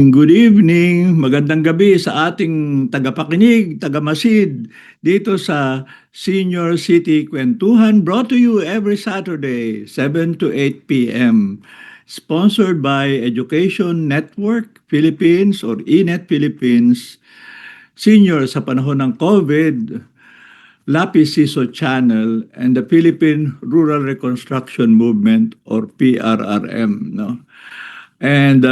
Good evening, magandang gabi sa ating tagapakinig, tagamasid dito sa Senior City Kwentuhan brought to you every Saturday, 7 to 8 p.m. Sponsored by Education Network Philippines or ENET Philippines, Senior sa panahon ng COVID, Lapis Siso Channel, and the Philippine Rural Reconstruction Movement or PRRM. No? And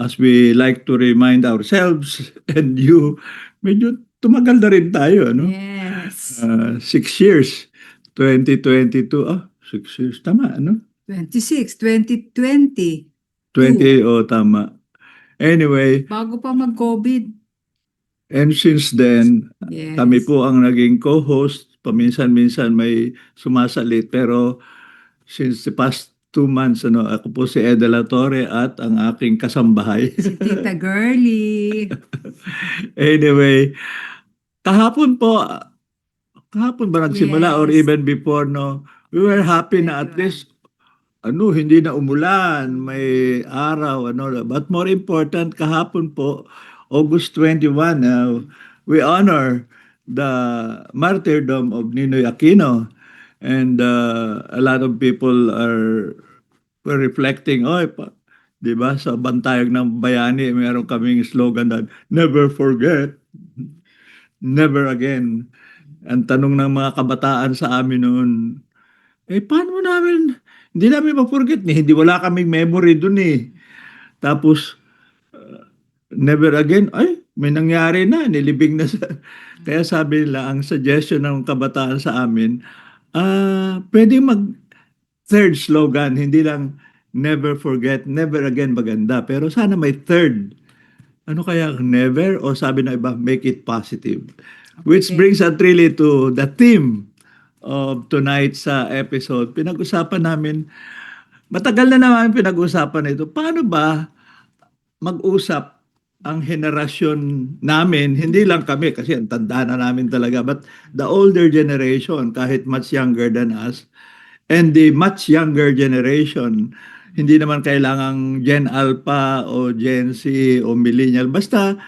as we like to remind ourselves and you, medyo tumagal na rin tayo, ano? Yes. 6 years, 2022, 6 years, tama, ano? 2020. 20, tama. Anyway, Bago pa mag-COVID. and since then, Yes. kami po ang naging co-host, paminsan-minsan may sumasalit, pero since the past 2 months, ako po si Eda La Torre at ang aking kasambahay. Si Tita Girlie. Anyway, kahapon po, kahapon ba nagsimula or Yes. even before, no? We were happy na at least, hindi na umulan, may araw, But more important, kahapon po, August 21, we honor the martyrdom of Ninoy Aquino. And a lot of people were reflecting, di ba, sa bantayog ng bayani, meron kaming slogan na, never forget, never again. Ang tanong ng mga kabataan sa amin noon, paano mo namin, hindi namin ma-forget hindi wala kaming memory dun eh. Tapos, never again, may nangyari na, nilibing na sa... Kaya sabi nila, ang suggestion ng kabataan sa amin, pwede third slogan, hindi lang never forget, never again maganda, pero sana may third. Ano kaya never o sabi ng iba, make it positive. Which brings us really to the theme of tonight's episode. Pinag-usapan namin, matagal na naman pinag-usapan ito, paano ba mag-usap ang henerasyon namin, hindi lang kami kasi ang tanda na namin talaga, but the older generation, kahit much younger than us, and the much younger generation, hindi naman kailangang Gen Alpha o Gen Z o Millennial. Basta,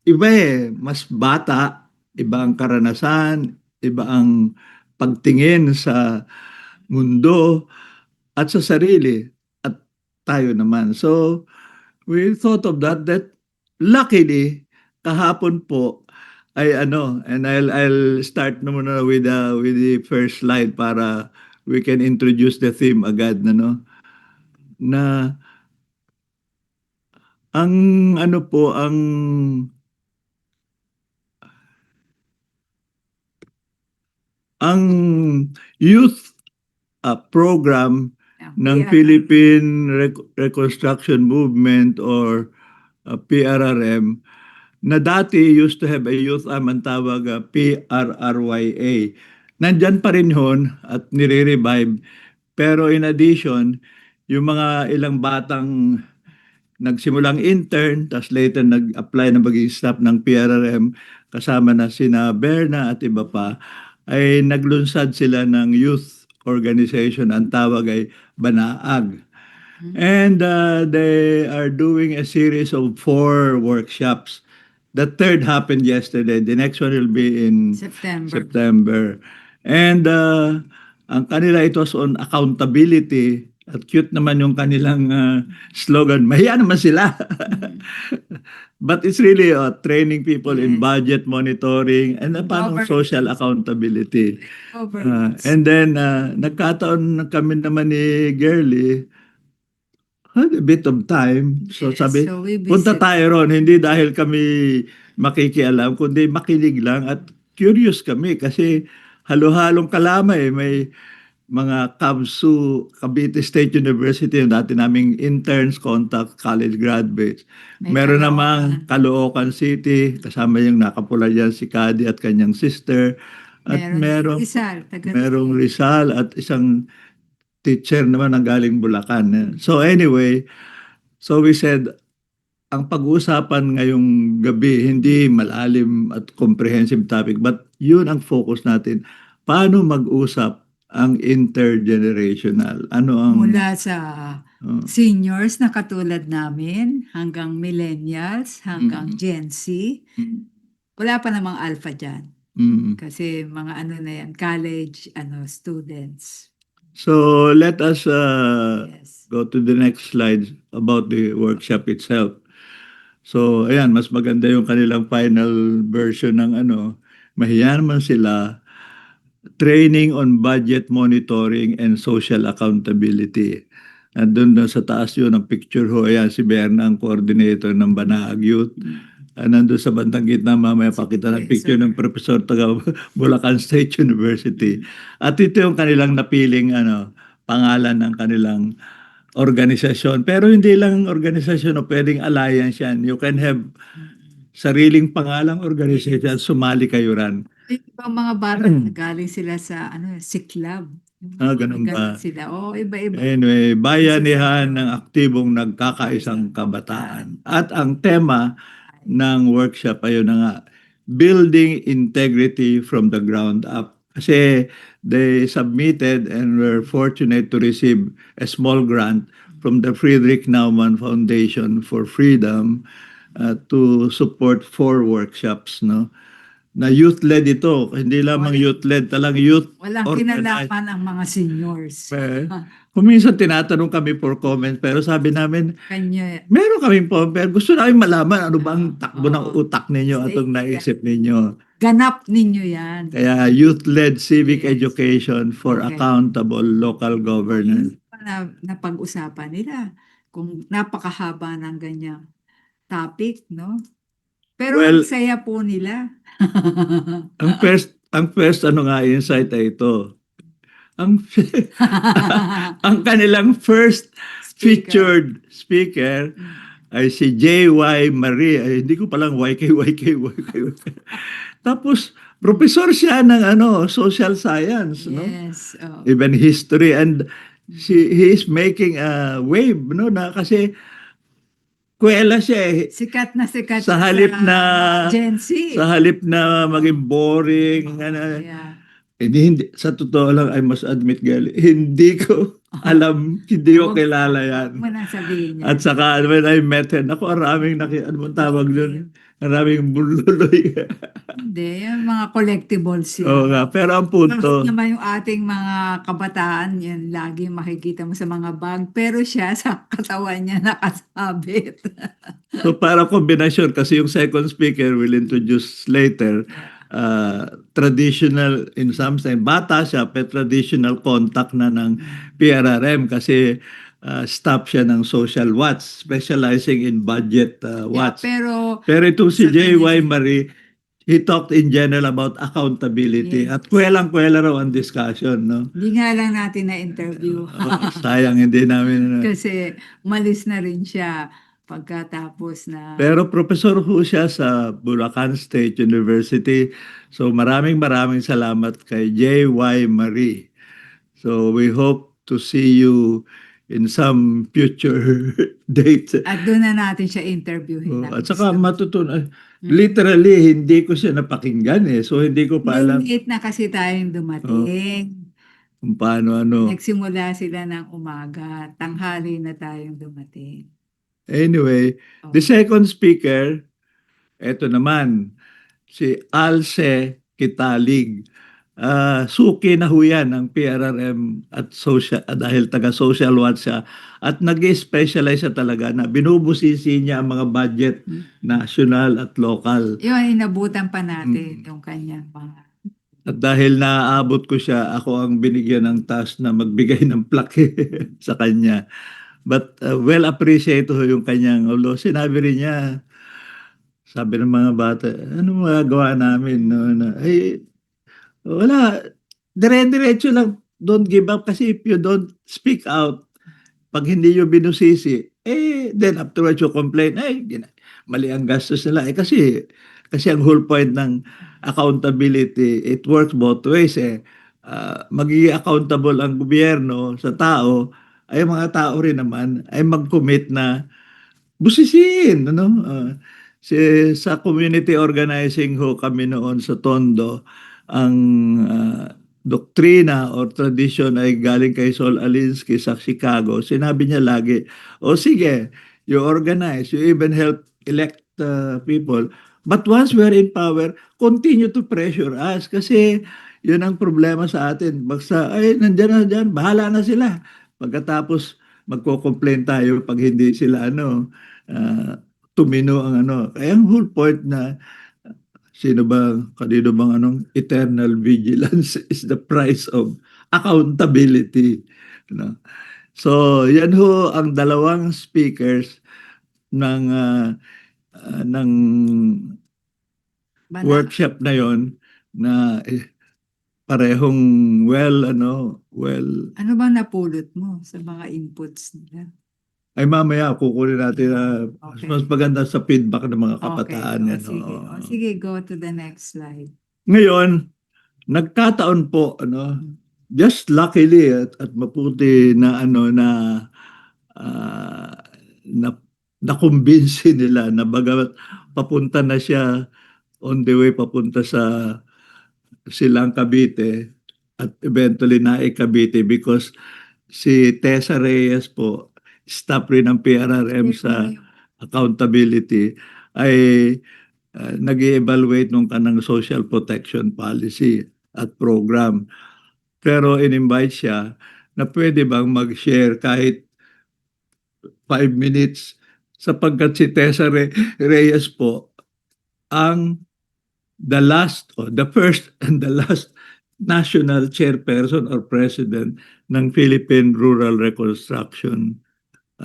iba mas bata, iba ang karanasan, iba ang pagtingin sa mundo at sa sarili at tayo naman. So, we thought of that luckily, kahapon po, ay and I'll start na muna with the first slide para we can introduce the theme agad na ang ang youth program ng Philippine Reconstruction Movement or PRRM na dati used to have a youth ang tawag PRRYA. Nandyan pa rin hon at nire-revive. Pero in addition, yung mga ilang batang nagsimulang intern, tapos later nag-apply na maging staff ng PRRM, kasama na sina Berna at iba pa, ay naglunsad sila ng youth organization. Ang tawag ay Banaag. And they are doing a series of 4 workshops. The third happened yesterday. The next one will be in September. And ang kanila, it was on accountability. At cute naman yung kanilang slogan. Mahiya naman sila. But it's really training people in budget monitoring and paano social accountability. And then nagkataon kami naman ni Girlie, had a bit of time. So sabi, punta tayo ron. Hindi dahil kami makikialam, kundi makinig lang at curious kami kasi halo-halong kalamay. May mga KABSU, Cavite State University, yung dati naming interns, contact, college graduates. Meron namang Caloocan City, kasama yung nakapula dyan si Kadi at kanyang sister. At merong Rizal at isang teacher naman ang galing Bulacan. So anyway, so we said, ang pag-uusapan ngayong gabi, hindi malalim at comprehensive topic, but yun ang focus natin. Paano mag-usap ang intergenerational? Mula sa Oh, Seniors na katulad namin, hanggang millennials, hanggang mm, Gen Z. mm, Wala pa namang alpha dyan. mm. Kasi mga ano na yan, college students. So let us Yes. go to the next slide about the workshop itself. So ayan, mas maganda yung kanilang final version ng ano, mahiya naman sila, training on budget monitoring and social accountability. Nandun na sa taas yun ang picture ho. Ayan, si Berna ang coordinator ng Banaag Youth. Nandun sa bandang gitna, mamaya Si pakita ng Professor. picture ng Professor taga Bulacan State University. At ito yung kanilang napiling ano, pangalan ng kanilang organisasyon. Pero hindi lang organisasyon o pwedeng alliance yan. You can have sariling pangalang organisasyon, sumali kayo ran. Yung ibang mga bata, galing sila sa siklab. Ganun Ganun ba? sila. Oo, iba-iba. Anyway, bayanihan Isa-isa. ng aktibong nagkakaisang kabataan. At ang tema ng workshop ayun na nga, building integrity from the ground up. Kasi they submitted and were fortunate to receive a small grant from the Friedrich Naumann Foundation for Freedom to support 4 workshops, no? Na youth-led ito, hindi lamang youth-led, talagang youth Walang organized. kinalaman ang mga seniors. Kung minsan tinatanong kami for comment, pero sabi namin, Kanya, meron kaming po, pero gusto namin malaman ano bang takbo ng Oo. utak ninyo at ang naisip ninyo. ganap ninyo yan. Kaya youth-led civic Yes. education for Okay. accountable local governance. Napag-usapan nila kung napakahaba ng ganyang topic, no? Pero Well, ang saya po nila. ang first ano nga insight ay ito. Ang ang kanilang first featured speaker ay si J.Y. Marie. Ay, hindi ko palang YK. Tapos, professor siya ng ano, social science, no? Yes. Oh. Even history. And he is making a wave, no? Na kasi, kuwela siya eh. Sikat na sikat Sa siya halip sa na, Gen Z. sa halip na maging boring, ano, Yeah. hindi, sa totoo lang, I must admit, Gali, hindi ko alam, hindi ko Huwag- kilala huwag yan. mo nang sabihin At yan. saka, when I met him, ako, maraming ano bang tawag doon? Maraming bululoy. Hindi, yung mga collectibles Oo yan. nga, pero ang Bakit punto, naman yung ating mga kabataan, yan lagi makikita mo sa mga bag, pero siya sa katawan niya nakasabit. so para kombinasyon, kasi yung second speaker will introduce later, traditional in some sense, bata siya, pero traditional contact na ng PRRM kasi staff siya ng social watch, specializing in budget watch. Pero Pero itong si sa kanya J.Y. siya- Marie, he talked in general about accountability. Yes. At kwelang-kwela raw ang discussion, no? Hindi nga lang natin na-interview. Sayang, hindi namin. Kasi malis na rin siya pagkatapos na Pero professor ho siya sa Bulacan State University. So maraming salamat kay J.Y. Marie. So we hope to see you in some future date. at doon na natin siya interviewin. At saka matutunan, literally, hindi ko siya napakinggan eh. So hindi ko pa alam Late na kasi tayong dumating. kung paano ano. Nagsimula sila ng umaga, tanghali na tayong dumating. Anyway, the second speaker, eto naman, si Alce Kitalig. Suki na ho yan ng PRRM at social, dahil taga-social watch siya. At nag-specialize siya talaga na binubusisi niya ang mga budget national at local. Yun, inabutan pa natin yung kanyang mga... At dahil naaabot ko siya, ako ang binigyan ng task na magbigay ng plaque sa kanya. But well appreciate ho yung kanyang, although sinabi rin niya, sabi ng mga bata, ano magagawa namin? No? Wala, dire-diretso lang, don't give up kasi if you don't speak out, pag hindi yung binusisi, then afterwards you complain, mali ang gastos nila. Kasi ang whole point ng accountability, it works both ways eh. Magiging accountable ang gobyerno sa tao, ay mga tao rin naman ay mag-commit na busisiin, ano? Sa community organizing ho kami noon sa Tondo, ang doktrina or tradition ay galing kay Saul Alinsky sa Chicago, sinabi niya lagi, o sige, you organize, you even help elect people. But once we're in power, continue to pressure us kasi yun ang problema sa atin. Basta, ay, nandiyan na dyan, bahala na sila. Pagkatapos, magko-complain tayo pag hindi sila, tumino ang ano. Kaya ang whole point na kanino bang eternal vigilance is the price of accountability. No? So, yan ho ang dalawang speakers ng Bana. workshop na yon na parehong well, Ano bang napulot mo sa mga inputs nila? ay mamaya kukunin natin Okay. mas maganda sa feedback ng mga Okay. kabataan yan. Sige. Oo. Sige, go to the next slide. Ngayon, nagkataon po just luckily at maputi na ah, na nakumbinsi nila na bagamat papunta na siya on the way papunta sa Silang Cavite at eventually na Cavite because si Tessa Reyes po staff rin ng PRRM sa accountability ay nag-evaluate nung kanang social protection policy at program. Pero in-invite siya na pwede bang mag-share kahit 5 minutes sapagkat si Tessa Reyes po ang the first and the last national chairperson or president ng Philippine Rural Reconstruction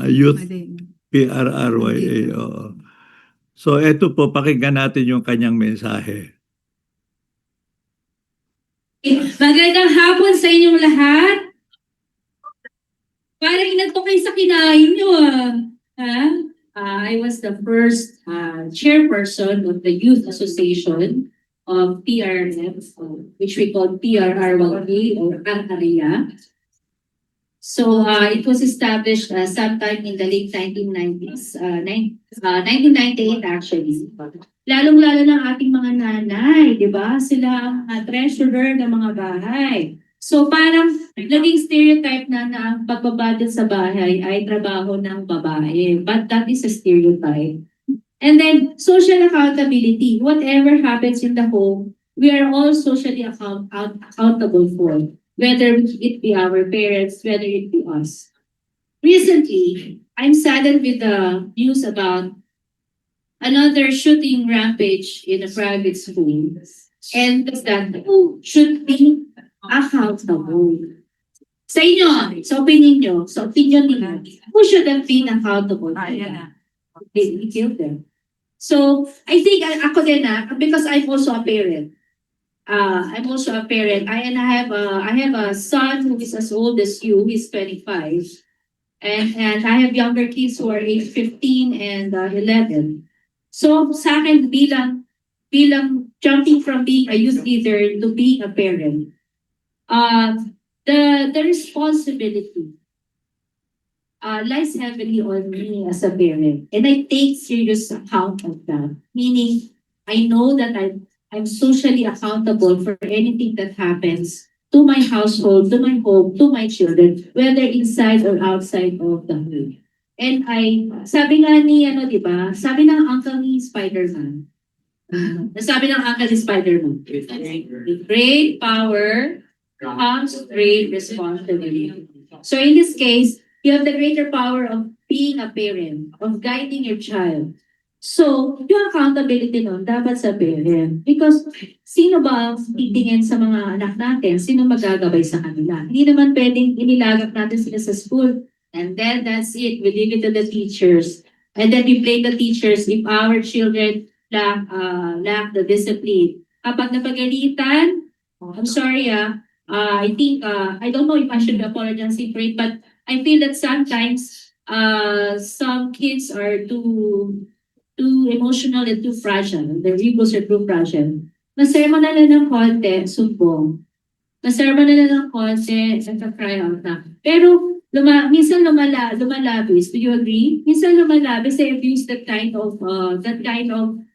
Youth PRRYA. Oo. So eto po, pakinggan natin yung kanyang mensahe. Magandang hapon sa inyong lahat. Parang inantok kayo sa kinain nyo I was the first chairperson of the Youth Association of PRM, which we call PRRYA or Antaria. So it was established sometime in the late 1990s, 1998 actually. Lalong-lalo ng ating mga nanay, di ba? Sila ang treasurer ng mga bahay. So parang naging stereotype na ang pagbabudget sa bahay ay trabaho ng babae. But that is a stereotype. And then social accountability. Whatever happens in the home, we are all socially accountable for. Whether it be our parents, whether it be us. Recently, I'm saddened with the news about another shooting rampage in a private school. And that who should be accountable. Sa inyo, sa opinion ninyo, who should have been accountable? They killed them. So, I think ako din because I'm also a parent. I'm also a parent. I have a son who is as old as you. He's 25, and I have younger kids who are age 15 and 11. So sa akin bilang jumping from being a youth leader to being a parent, the responsibility lies heavily on me as a parent, and I take serious account of that. Meaning, I know that I'm socially accountable for anything that happens to my household, to my home, to my children, whether inside or outside of the home. And sabi nga ni, di ba? Sabi ng uncle ni Spider-Man. Sabi ng uncle ni Spider-Man. With great power comes great responsibility. So in this case, you have the greater power of being a parent, of guiding your child. So, yung accountability nun, dapat sa parent. Because, sino ba titingin sa mga anak natin? Sino magagabay sa kanila? Hindi naman pwedeng inilagak natin sila sa school. And then, that's it. We leave it to the teachers. And then, we blame the teachers if our children lack the discipline. Kapag napagalitan, I'm sorry I think, I don't know if I should apologize for it, but I feel that sometimes, some kids are too emotional and too fragile. Their egos are too fragile. Maserma na lang ng konti, sumbong. Maserma na lang ng konti, nagka-cry out na. Pero, minsan lumalabis. Do you agree? Minsan lumalabis, they abuse that kind of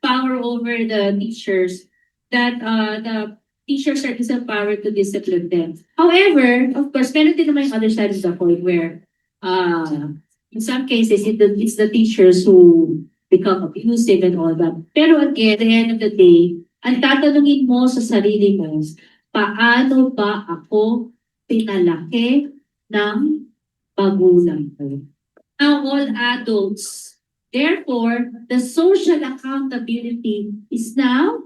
power over the teachers that teachers are disempowered to discipline them. However, of course, meron din naman yung other side of the coin where in some cases, it's the teachers who become abusive and all that. Pero again, at the end of the day, ang tatanungin mo sa sarili mo, paano ba ako pinalaki ng magulang ko? Now, all adults, therefore, the social accountability is now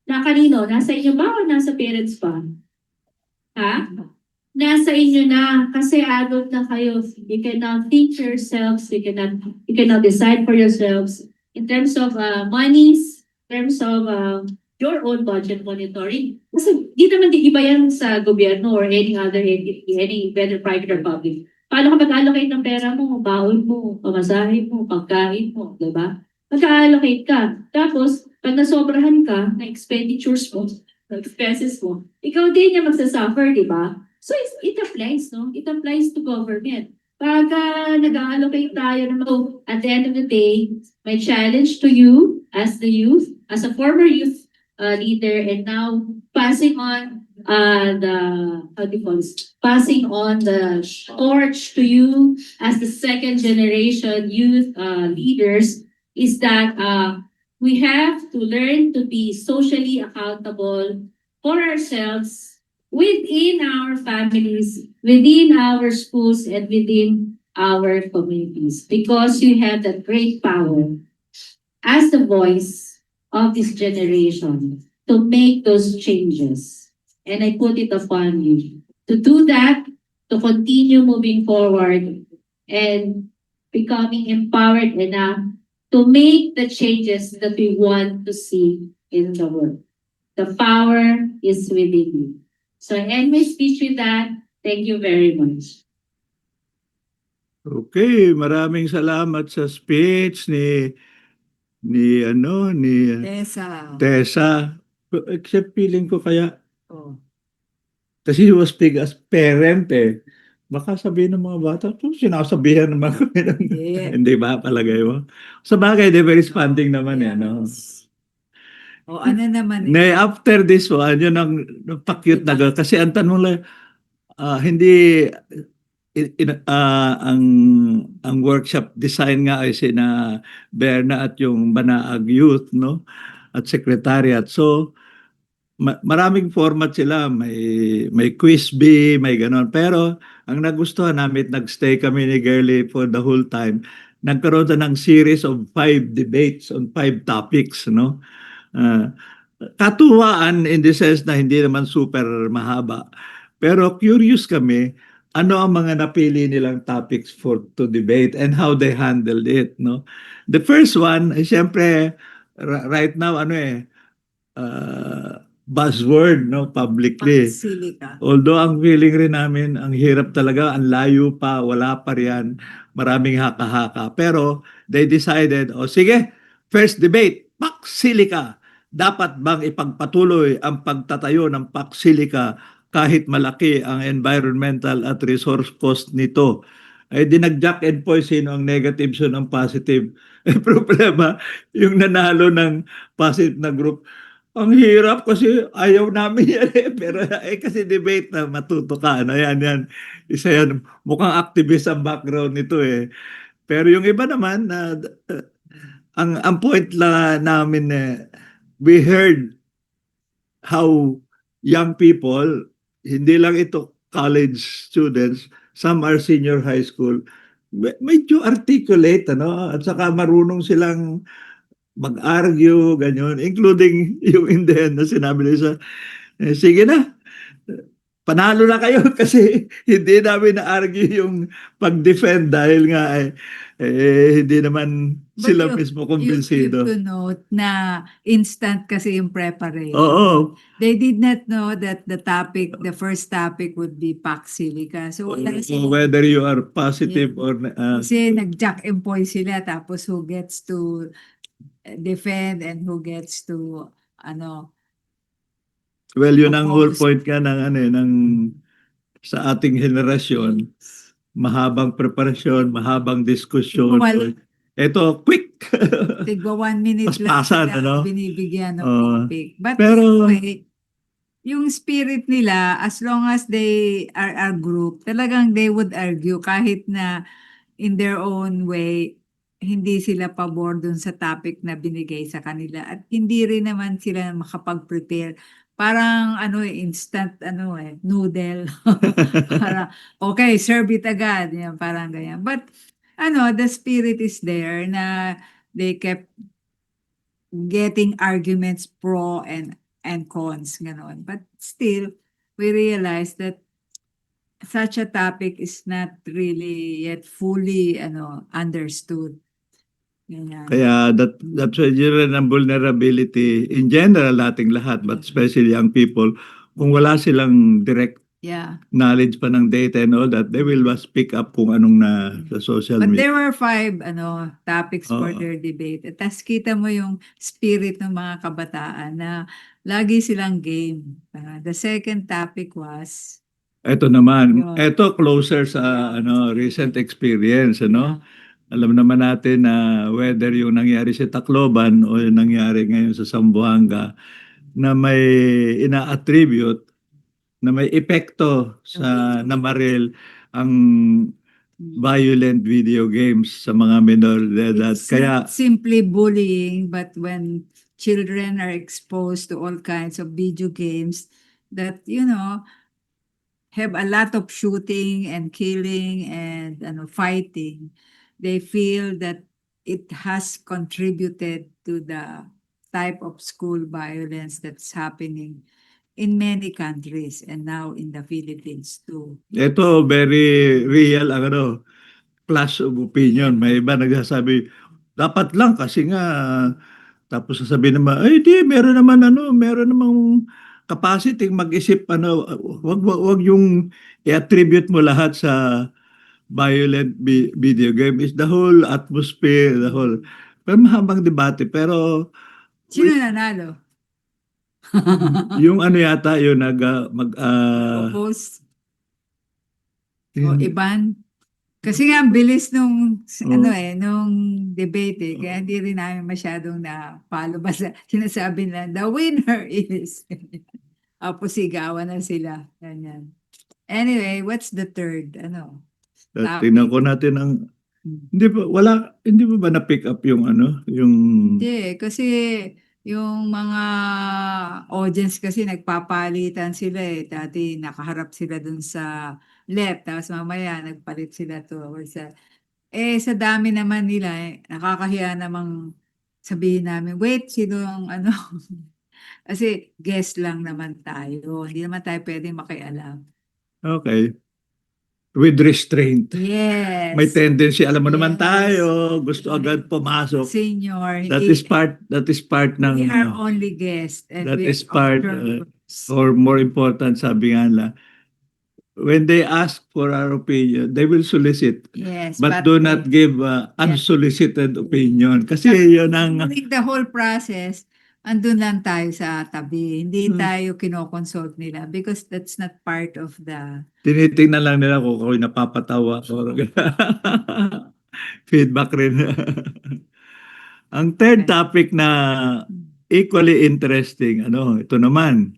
na kanino? Nasa inyo ba o nasa parents pa? Ha? Nasa inyo na kasi adult na kayo. You cannot think yourselves, you cannot decide for yourselves in terms of monies, in terms of your own budget monitoring. Kasi di naman di iba yan sa gobyerno or any whether private or public. Paano ka mag-allocate ng pera mo, baon mo, pamasahe mo, pagkain mo, di ba? Mag-allocate ka. Tapos, pag nasobrahan ka na expenditures mo, na expenses mo, ikaw din yung magsasuffer, di ba? So, it applies, no? It applies to government. Pag nag-allocate tayo ng at the end of the day, my challenge to you as the youth, as a former youth leader, and now passing on passing on the torch to you as the second generation youth leaders is that we have to learn to be socially accountable for ourselves within our families, within our schools, and within our communities, because you have that great power as the voice of this generation to make those changes. And I put it upon you to do that, to continue moving forward and becoming empowered enough to make the changes that we want to see in the world. The power is within you. So I end my speech with that. Thank you very much. Okay, maraming salamat sa speech ni Tessa. Tessa. Except feeling ko kaya Oh. kasi he was big as parent eh. Baka sabihin ng mga bata, sinasabihan naman kami ng Yeah. hindi ba palagay mo? Sa bagay, they were responding naman yan, no? O ano naman After this one, yun ang pa-cute na kasi ang tanong lang, hindi ang workshop design nga ay sina Berna at yung Banaag Youth, no? At Secretariat. So, maraming format sila. May quiz bee, may ganon. Pero, ang nagustuhan namin, nagstay kami ni Girlie for the whole time. Nagkaroon na ng series of 5 debates on 5 topics, no? Katuwaan in the sense na hindi naman super mahaba. Pero curious kami, ano ang mga napili nilang topics for to debate and how they handled it, no? The first one, siyempre, right now, buzzword, no? Publicly. Pagsilica. Although ang feeling rin namin, ang hirap talaga, ang layo pa, wala pa riyan, maraming haka-haka. Pero they decided, sige, first debate, Paksilica. Dapat bang ipagpatuloy ang pagtatayo ng Paksilica kahit malaki ang environmental at resource cost nito? Ay dinag-jack and point sino ang negative, sino ang positive. Problema, yung nanalo ng positive na group, ang hirap kasi ayaw namin yan eh. Pero kasi debate na matuto ka. Yan. Isa yan. Mukhang activist ang background nito eh. Pero yung iba naman, ang point lang namin we heard how young people, hindi lang ito college students, some are senior high school, medyo articulate, at saka marunong silang mag-argue, ganyan, including yung in the end na sinabi nila sige na, panalo na kayo kasi hindi namin na-argue yung pag-defend dahil nga hindi naman But sila mismo You kumbinsido. to note na instant kasi yung preparation. Oo. They did not know that the first topic would be Paksilica. So wala Whether you are positive or kasi nag-jack and point sila tapos who gets to defend and who gets to well, yun ang whole oppose. point nga ng sa ating henerasyon, mahabang preparasyon, mahabang diskusyon. Well, ito, quick. Tigwa 1 minute lang Paspasan, sila binibigyan ng topic. But pero, anyway, yung spirit nila, as long as they are a group, talagang they would argue kahit na in their own way, hindi sila pabor dun sa topic na binigay sa kanila at hindi rin naman sila makapag-prepare. Parang ano instant noodle. Para okay, serve it agad, yan, parang ganyan. But the spirit is there na they kept getting arguments pro and cons, gano'n. But still, we realize that such a topic is not really yet fully understood. Ganyan. Kaya that's why yun ang vulnerability in general ating lahat, but especially young people, kung wala silang direct Yeah. knowledge pa ng data and all that, they will just pick up kung anong na sa social But media. there were 5 topics for Oo. their debate. At tas kita mo yung spirit ng mga kabataan na lagi silang game. The second topic was Ito naman, Yun. ito closer sa recent experience, yeah, Alam naman natin na whether yung nangyari sa Tacloban o yung nangyari ngayon sa Zamboanga na may ina-attribute na may epekto sa namaril ang violent video games sa mga minor de edad. it's Kaya not simply bullying, but when children are exposed to all kinds of video games that, have a lot of shooting and killing and fighting, they feel that it has contributed to the type of school violence that's happening in many countries and now in the Philippines too. ito very real ang clash of opinion. May iba nagsasabi, dapat lang kasi nga, tapos sasabihin naman, ay di, meron namang capacity mag-isip, wag yung i-attribute mo lahat sa violent video game. Is the whole atmosphere, the whole, pero mahabang debate, pero Sino nanalo? yung yata, yung Oppose o Iban? Kasi nga ang bilis nung nung debate kaya hindi rin namin masyadong na-follow. Basta sinasabi na the winner is tapos sigawan na sila. Ganyan. Anyway, what's the third? tingnan ko natin ang, hindi ba na-pick up yung yung Hindi, kasi yung mga audience kasi nagpapalitan sila Dati nakaharap sila dun sa left, tapos mamaya nagpalit sila towards sa sa dami naman nila nakakahiya namang sabihin namin, wait, sino ang kasi guest lang naman tayo. Hindi naman tayo pwedeng makialam. okay, with restraint. Yes. May tendency, alam mo naman Yes. tayo, gusto agad pumasok. Senior. That is part ng We are only guests. And that we is are part observers. or more important, sabi nga nila, when they ask for our opinion, they will solicit, Yes, but do not give unsolicited opinion. Kasi yun ang during the whole process, andun lang tayo sa tabi. Hindi tayo kinoconsult nila because that's not part of the tinitingnan lang nila kung ako'y napapatawa or feedback rin. Ang third topic na equally interesting, ito naman.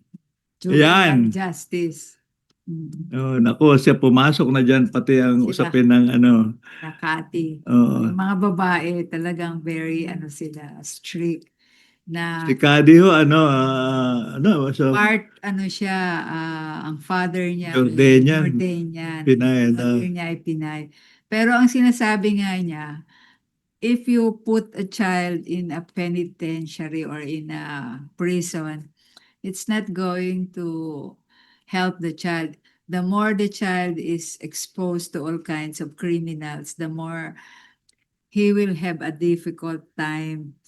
juvenile Ayan. justice. Naku, siya pumasok na dyan, pati ang Sila. usapin ng Nakati. Oo. Yung mga babae talagang very sila strict na Si Cady ho, so, part siya ang father niya Jordanian. Jordanian. Pinay, Mother niya ay Pinay. Pero ang sinasabi nga niya, if you put a child in a penitentiary or in a prison, it's not going to help the child. The more the child is exposed to all kinds of criminals, the more he will have a difficult time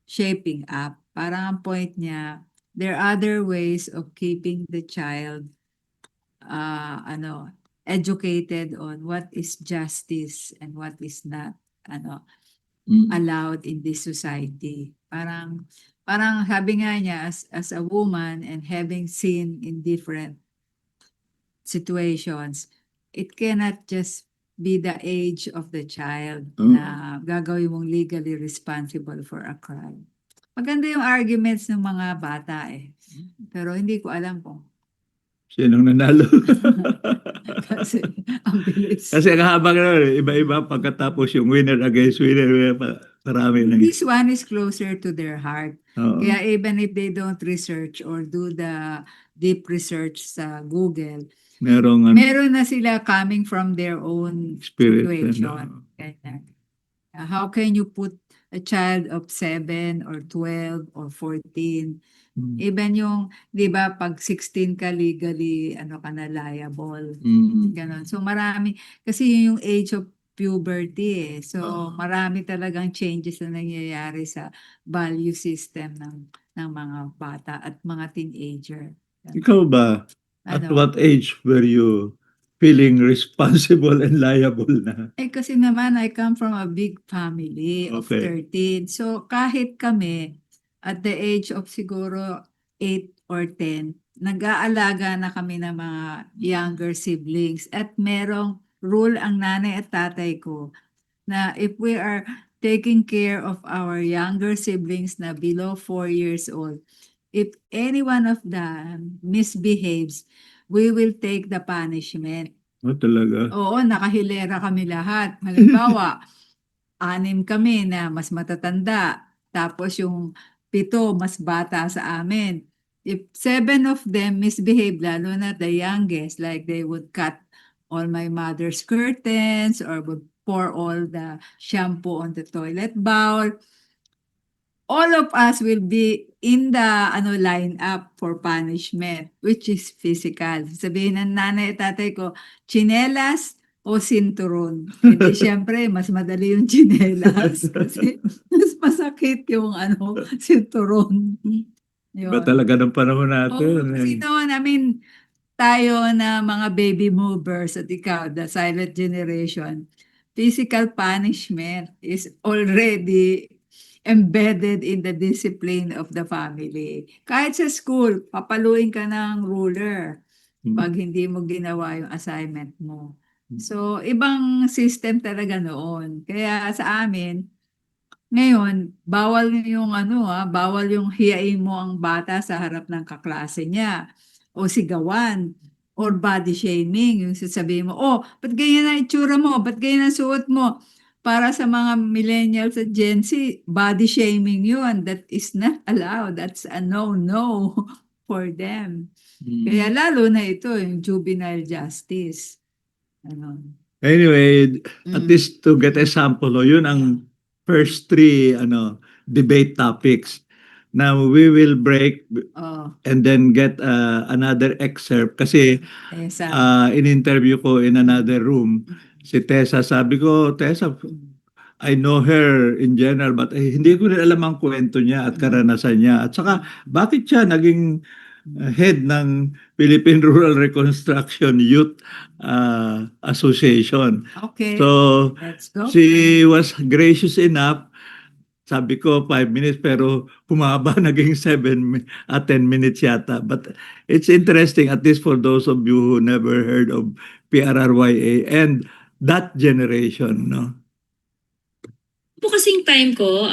shaping up. Parang ang point niya, there are other ways of keeping the child educated on what is justice and what is not allowed in this society. Parang sabi nga niya as a woman and having seen in different situations, it cannot just be the age of the child na gagawin mong legally responsible for a crime. Maganda yung arguments ng mga bata eh. Pero hindi ko alam kung Sinong nanalo? kasi ang bilis. Kasi ang habang iba-iba pagkatapos yung winner against winner, marami nang. This one is closer to their heart. Oo. Kaya even if they don't research or do the deep research sa Google, Merong meron na sila coming from their own spirit. situation. Ganyan. How can you put a child of 7 or 12 or 14? Even yung, di ba, pag 16 ka legally, ano ka na, liable. Ganon. So marami, kasi yun yung age of puberty eh. So marami talagang changes na nangyayari sa value system ng mga bata at mga teenager. Ikaw ba, at Ano? what age were you feeling responsible and liable na? Eh kasi naman, I come from a big family of Okay. 13. So kahit kami, at the age of siguro 8 or 10, nag-aalaga na kami ng mga younger siblings. At merong rule ang nanay at tatay ko na if we are taking care of our younger siblings na below 4 years old, if any one of them misbehaves, we will take the punishment. Talaga? Oo, nakahilera kami lahat. Halimbawa, 6 kami na mas matatanda, tapos yung 7 mas bata sa amin. If 7 of them misbehave, lalo na the youngest, like they would cut all my mother's curtains or would pour all the shampoo on the toilet bowl, all of us will be in the line up for punishment, which is physical. Sabihin ng nanay at tatay ko, tsinelas o sinturon. Hindi, syempre, mas madali yung tsinelas kasi mas masakit yung sinturon. Iba Yun. talaga ng panahon Oo, natin. kasi noon, I mean, tayo na mga baby movers at ikaw, the silent generation, physical punishment is already embedded in the discipline of the family. Kahit sa school, papaluin ka ng ruler pag hindi mo ginawa yung assignment mo. So, ibang system talaga noon. Kaya sa amin, ngayon, bawal yung bawal yung hiyain mo ang bata sa harap ng kaklase niya o sigawan or body shaming. Yung sasabihin mo, oh, ba't ganyan na itsura mo? Ba't ganyan ang suot mo? Para sa mga millennials at Gen Z, body shaming yun. That is not allowed. That's a no-no for them. Kaya lalo na ito, yung juvenile justice. Ano? Anyway, at Mm. least to get a sample, yun ang first 3 debate topics. Now we will break Oh, and then get another excerpt kasi Tessa. in-interview ko in another room si Tessa. Sabi ko, Tessa, I know her in general but hindi ko rin alam ang kwento niya at karanasan niya. At saka, bakit siya naging head ng Philippine Rural Reconstruction Youth Association? Okay, So, let's go. she was gracious enough. Sabi ko 5 minutes pero humaba naging 10 minutes yata. But it's interesting at least for those of you who never heard of PRRYA and that generation, no? Po kasing time ko,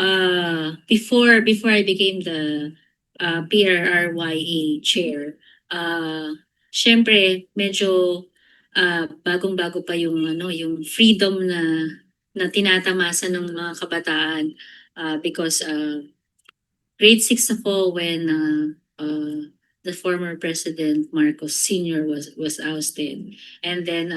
before I became the PRRYA chair, syempre medyo bagong-bago pa yung yung freedom na tinatamasa ng mga kabataan because grade 6 ako when the former President Marcos Sr. was ousted, and then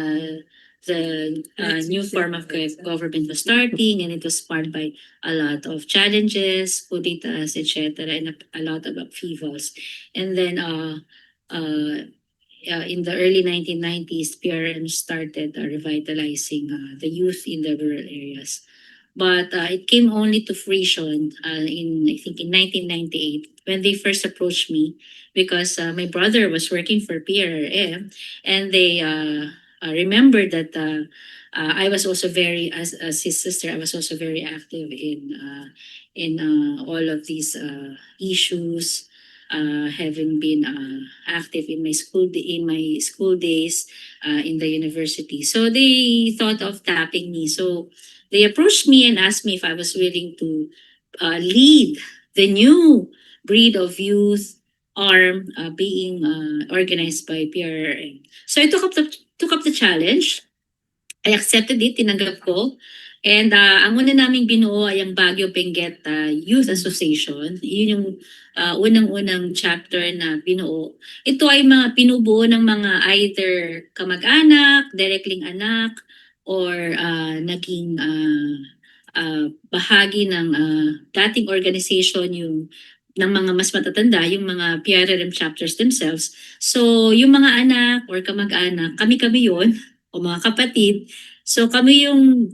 the new form of government was starting, and it was marked by a lot of challenges, kuditas, etc., and a lot of upheavals. And then in the early 1990s, PRM started revitalizing the youth in the rural areas. But it came only to fruition I think in 1998 when they first approached me because my brother was working for PRM, and they remembered that I was also as his sister, I was also very active in all of these issues, having been active in my school days in the university. So they thought of tapping me. So they approached me and asked me if I was willing to lead the new breed of youth arm being organized by PRRM. So I took up the challenge. I accepted it, tinanggap ko. And ang una naming binuo ay ang Baguio Benguet Youth Association. Yun yung unang-unang chapter na binuo. Ito ay mga pinubuo ng mga either kamag-anak, directly anak, or naging bahagi ng dating organization yung ng mga mas matatanda, yung mga PRRM chapters themselves. So, yung mga anak or kamag-anak, kami-kami yun, o mga kapatid. So, kami yung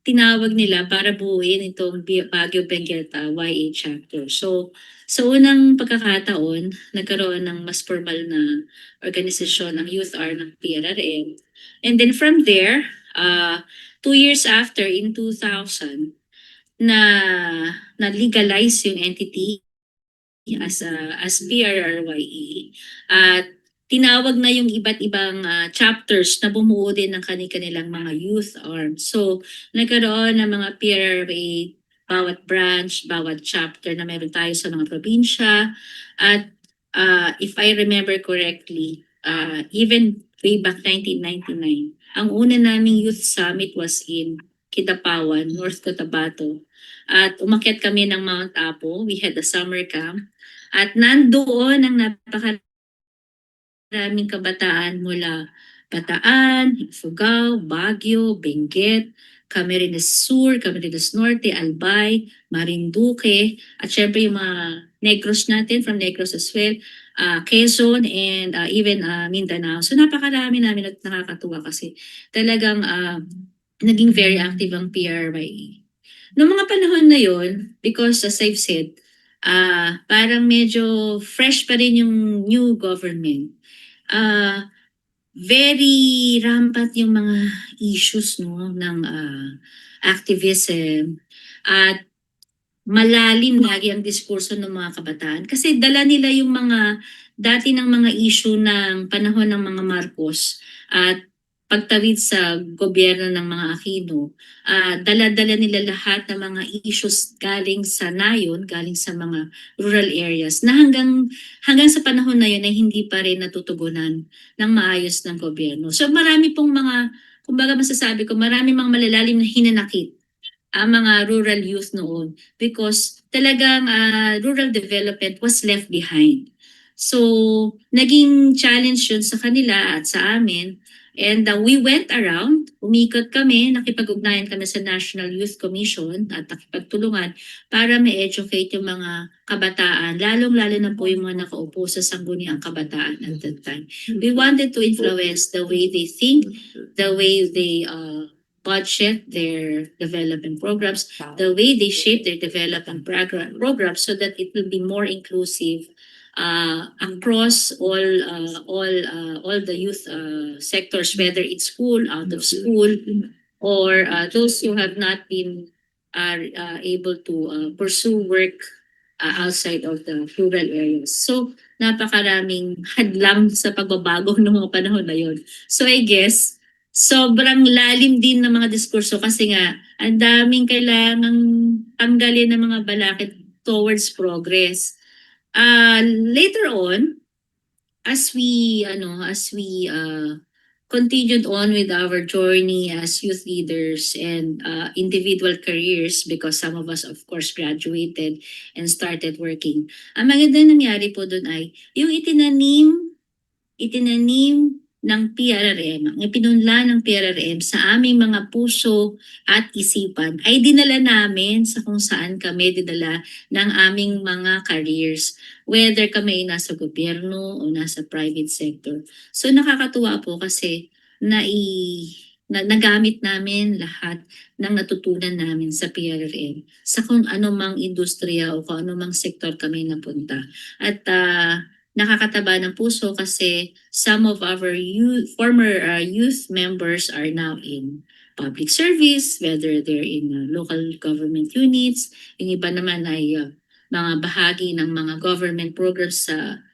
tinawag nila para buuin itong Baguio Benguet YA chapter. So, sa unang pagkakataon, nagkaroon ng mas formal na organisasyon ng Youth R ng PRRM. And then from there, 2 years after, in 2000, na legalize yung entity as PRRYE at tinawag na yung iba't ibang chapters na bumuo din ng kanilang mga youth arms. So nagkaroon ng mga PRRYE bawat branch, bawat chapter na meron tayo sa mga probinsya at if I remember correctly, even way back 1999, ang una naming youth summit was in Kidapawan, North Cotabato. At umakyat kami ng Mount Apo. We had a summer camp. At nandoon ang napakaraming kabataan mula Bataan, Ifugao, Baguio, Benguet, Camarines Sur, Camarines Norte, Albay, Marinduque, at syempre yung mga Negros natin, from Negros as well, Quezon, and even Mindanao. So napakarami namin at nakakatuwa kasi talagang naging very active ang PRYE. Noong mga panahon na yon, because as I've said, parang medyo fresh pa rin yung new government. Very rampant yung mga issues no ng activism at malalim lagi ang diskurso ng mga kabataan kasi dala nila yung mga dati ng mga issue ng panahon ng mga Marcos at pagtawid sa gobyerno ng mga Aquino. Dala-dala nila lahat ng mga issues galing sa nayon, galing sa mga rural areas na hanggang sa panahon na yun ay hindi pa rin natutugunan ng maayos ng gobyerno. So marami pong mga, kumbaga masasabi ko, marami mga malalalim na hinanakit ang mga rural youth noon because talagang rural development was left behind. So, naging challenge yun sa kanila at sa amin. And we went around, umikot kami, nakipag-ugnayan kami sa National Youth Commission at nakipagtulungan para ma-educate yung mga kabataan, lalong-lalo na po yung mga nakaupo sa sangguniang kabataan at that time. We wanted to influence the way they think, the way they budget their development programs, the way they shape their development programs so that it will be more inclusive across all the youth sectors, whether it's school, out of school, or those who have not been able to pursue work outside of the rural areas. So, napakaraming hadlang sa pagbabago ng mga panahon na yun. So, I guess, sobrang lalim din ng mga diskurso kasi nga, ang daming kailangang tanggalin ng mga balakid towards progress. Later on, as we continued on with our journey as youth leaders and individual careers, because some of us of course graduated and started working, ang maganda nangyari po doon ay yung itinanim ng PRRM, ang ipinunla ng PRRM sa aming mga puso at isipan ay dinala namin sa kung saan kami dinala ng aming mga careers, whether kami ay nasa gobyerno o nasa private sector. So nakakatuwa po kasi nagamit namin lahat ng natutunan namin sa PRRM sa kung ano mang industriya o kung ano mang sektor kami napunta. At nakakataba ng puso kasi some of our former youth members are now in public service, whether they're in local government units, yung iba naman ay mga bahagi ng mga government programs sa,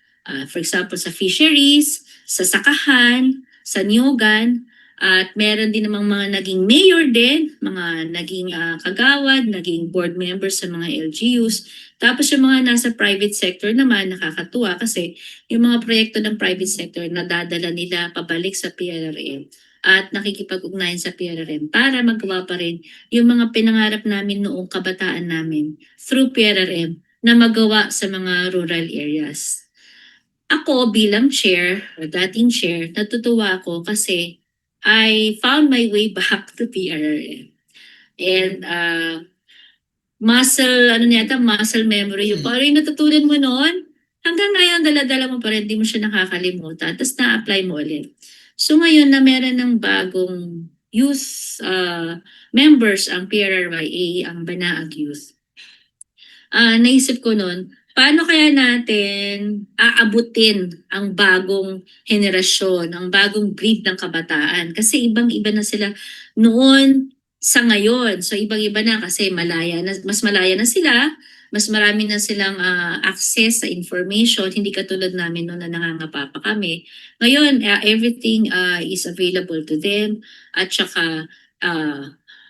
for example, sa fisheries, sa sakahan, sa niyogan, At meron din namang mga naging mayor din, mga naging kagawad, naging board members sa mga LGUs. Tapos yung mga nasa private sector naman, nakakatuwa kasi yung mga proyekto ng private sector nadadala nila pabalik sa PRRM at nakikipag-ugnayan sa PRRM para magawa pa rin yung mga pinangarap namin noong kabataan namin through PRRM na magawa sa mga rural areas. Ako bilang chair or dating chair, natutuwa ako kasi I found my way back to PRRM. And muscle memory yung ano yung natutunan mo noon, hanggang ngayon dala-dala mo pa rin, di mo siya nakakalimutan, tapos na-apply mo ulit. So ngayon na meron ng bagong youth members ang PRRYA, ang Banaag Youth, naisip ko noon, paano kaya natin aabutin ang bagong henerasyon, ang bagong breed ng kabataan? Kasi ibang-iba na sila noon sa ngayon. So ibang-iba na kasi mas malaya na sila, mas marami na silang access sa information, hindi katulad namin noon na nangangapa pa kami. Ngayon, everything is available to them at saka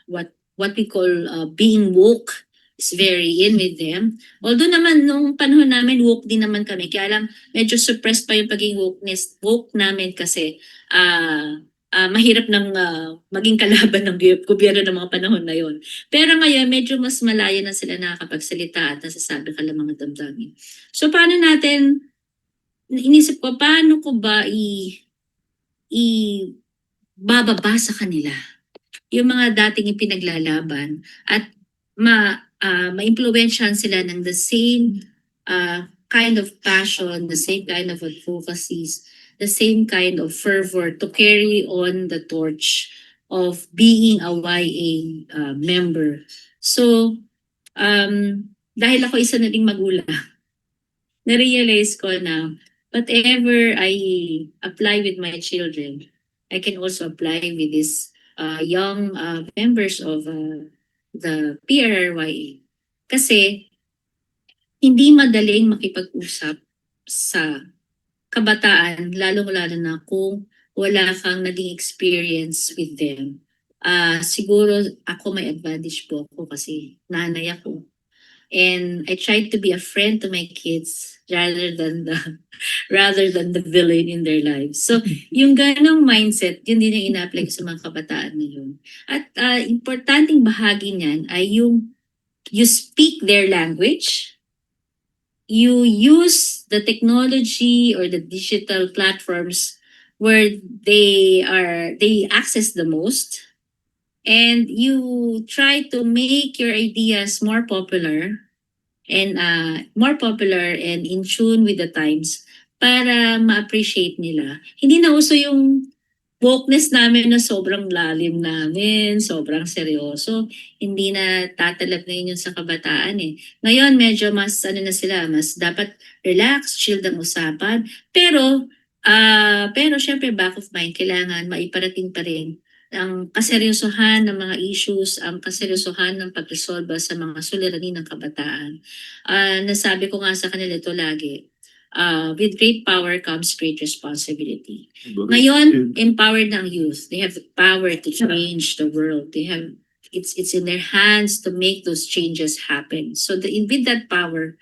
what we call being woke is very in with them. Although naman, nung panahon namin, woke din naman kami. Kaya lang, medyo suppressed pa yung pagiging woke namin kasi mahirap ng maging kalaban ng gobyerno ng mga panahon na yon. Pero ngayon, medyo mas malaya na sila nakakapagsalita at nasasabi ka lang mga damdamin. So, paano natin, inisip ko, paano ko ba bababa sa kanila yung mga dating ipinaglalaban at ma-impluwensyahan sila ng the same kind of passion, the same kind of advocacies, the same kind of fervor to carry on the torch of being a YA member. So, dahil ako isa na ding magulang, na-realize ko na whatever I apply with my children, I can also apply with these young members of the PRRYA. Kasi hindi madaling makipag-usap sa kabataan, lalong-lalo na kung wala kang naging experience with them. Siguro ako may advantage po ako kasi nanay ako. And I tried to be a friend to my kids rather than the villain in their lives. So, yung ganong mindset, yun din yung ina-apply ko sa mga kabataan ngayon. At importanteng bahagi niyan ay yung you speak their language, you use the technology or the digital platforms where they access the most, and you try to make your ideas more popular and in tune with the times para ma-appreciate nila. Hindi na uso yung wokeness namin na sobrang lalim namin, sobrang seryoso. Hindi na tatalab ngayon yun sa kabataan eh. Ngayon medyo mas na sila, mas dapat relax, chill ang usapan. Pero syempre back of mind, kailangan maiparating pa rin ang kaseryosohan ng mga issues, ang kaseryosohan ng pagresolba sa mga suliranin ng kabataan. Nasabi ko nga sa kanila ito lagi, with great power comes great responsibility. Ngayon, empowered ng youth. They have the power to change the world. It's in their hands to make those changes happen. So with that power,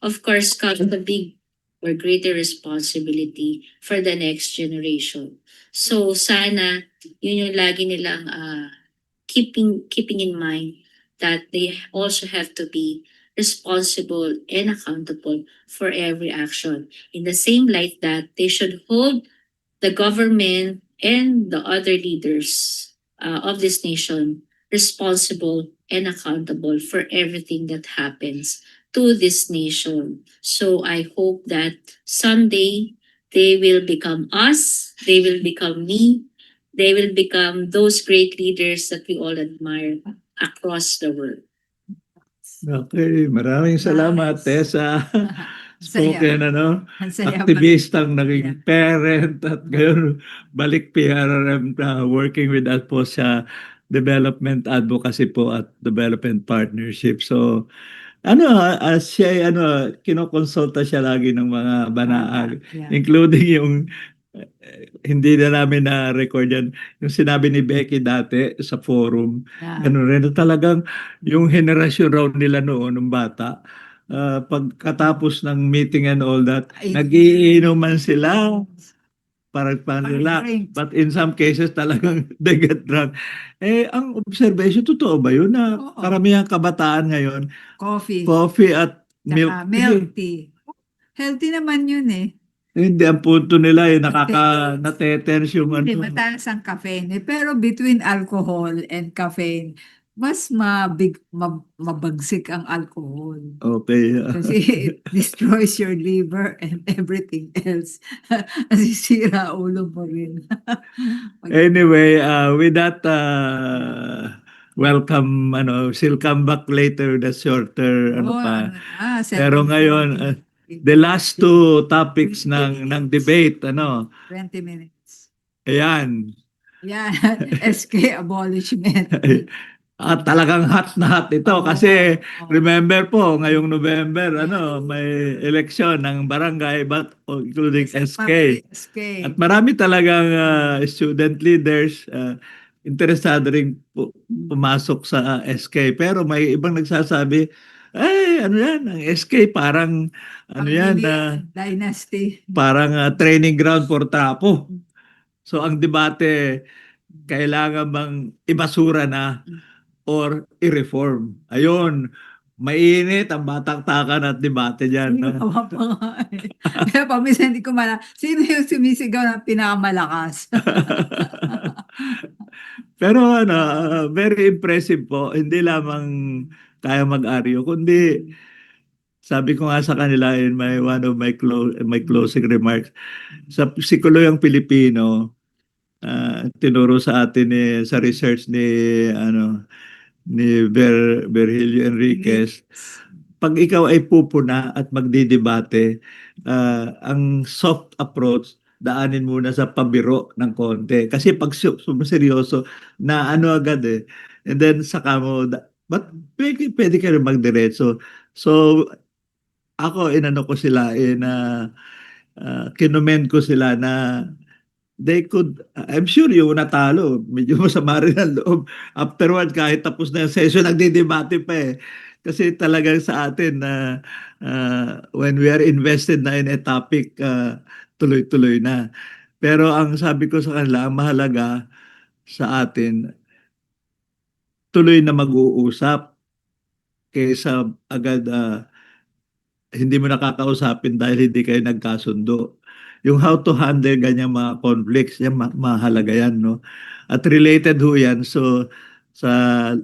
of course, comes the big or greater responsibility for the next generation. So sana yun yung lagi nilang keeping in mind that they also have to be responsible and accountable for every action. In the same light that they should hold the government and the other leaders of this nation responsible and accountable for everything that happens to this nation. So I hope that someday they will become us, they will become me, they will become those great leaders that we all admire across the world. Okay, maraming salamat, Tessa. Spoken, Ang saya activistang naging parent at ngayon balik PRRM working with us po sa development advocacy po at development partnership. So, siya kinokonsulta siya lagi ng mga banaag, Yeah. including yung Hindi na namin na-record yan. Yung sinabi ni Becky dati sa forum, Yeah. ganun rin, talagang yung henerasyon raw nila noon, nung bata, pagkatapos ng meeting and all that, Ay, nagiinuman sila para relax. drinks. But in some cases talagang they get drunk. Ang observation, totoo ba yun na Oo. karamihang kabataan ngayon, Coffee. coffee at milk Tsaka milk tea. Healthy naman yun eh. Hindi, ang punto nila natetense yung Hindi, ano. mataas ang caffeine. Pero between alcohol and caffeine, mas mabagsik ang alcohol. Okay. Kasi it destroys your liver and everything else. Nasisira ulo mo rin. Anyway, with that, welcome, she'll come back later, the shorter, pa. Pero ngayon, the last two topics ng debate, 20 minutes. ayan. Yan, SK abolishment. Talagang hot na hot ito Oo, kasi oo. remember po ngayong November may eleksyon ng barangay including SK. SK. At marami talagang student leaders interesado ring pumasok sa SK, pero may ibang nagsasabi, ano yan, ang SK parang Pamilya, dynasty. parang training ground for trapo. So ang debate, kailangan bang ibasura na or i-reform? Ayun, mainit ang bataktakan at debate dyan. Sino pa nga eh. Kaya paminsan hindi ko sino yung sumisigaw na pinakamalakas? Pero very impressive po. Hindi lamang kaya mag-aryo, kundi sabi ko nga sa kanila in one of my closing remarks, sa psikolohiyang Pilipino, tinuro sa atin sa research ni Virgilio Enriquez, pag ikaw ay pupuna at magdidebate, ang soft approach, daanin muna sa pabiro ng konti. Kasi pag seryoso, na agad eh. And then saka mo, but pwede ka rin magdiretso. So, ako, inano ko sila, kinumen ko sila na they could, I'm sure yung natalo, medyo masama rin ang loob. Afterward, kahit tapos na yung session, nagdidebate pa eh. Kasi talagang sa atin na when we are invested na in a topic, tuloy-tuloy na. Pero ang sabi ko sa kanila, ang mahalaga sa atin, tuloy na mag-uusap kaysa agad hindi mo nakakausapin dahil hindi kayo nagkasundo. Yung how to handle ganyang mga conflicts, yan mahalaga yan, no? At related ho yan, so sa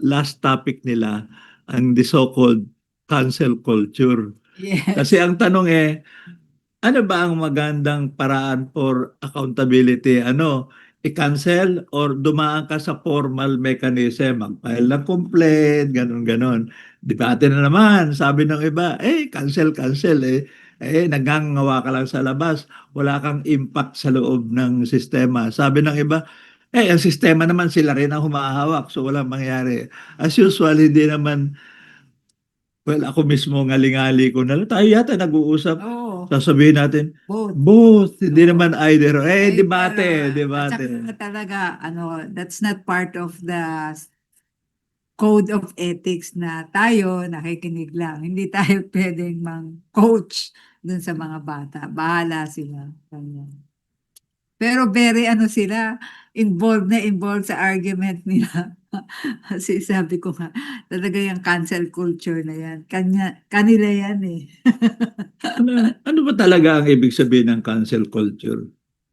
last topic nila, ang the so-called cancel culture. Yes. Kasi ang tanong ano ba ang magandang paraan for accountability? I-cancel or dumaan ka sa formal mechanism, mag-file ng complaint, ganun-ganon. Debate na naman, sabi ng iba, cancel, nagngangawa ka lang sa labas, wala kang impact sa loob ng sistema. Sabi ng iba, ang sistema naman sila rin ang humahawak, so walang mangyari. As usual, hindi naman, well, ako mismo ngalingali ko na, tayo yata nag-uusap, Oo. sasabihin natin, Both. both, hindi Oo. naman either. Pero, Debate. At saka talaga, that's not part of the code of ethics na tayo nakikinig lang. Hindi tayo pwedeng mang-coach dun sa mga bata. Bahala sila. Ganyan. Pero very sila, involved sa argument nila. Kasi sabi ko nga, talaga yung cancel culture na yan. Kanila yan eh. Ano ba talaga ang ibig sabihin ng cancel culture?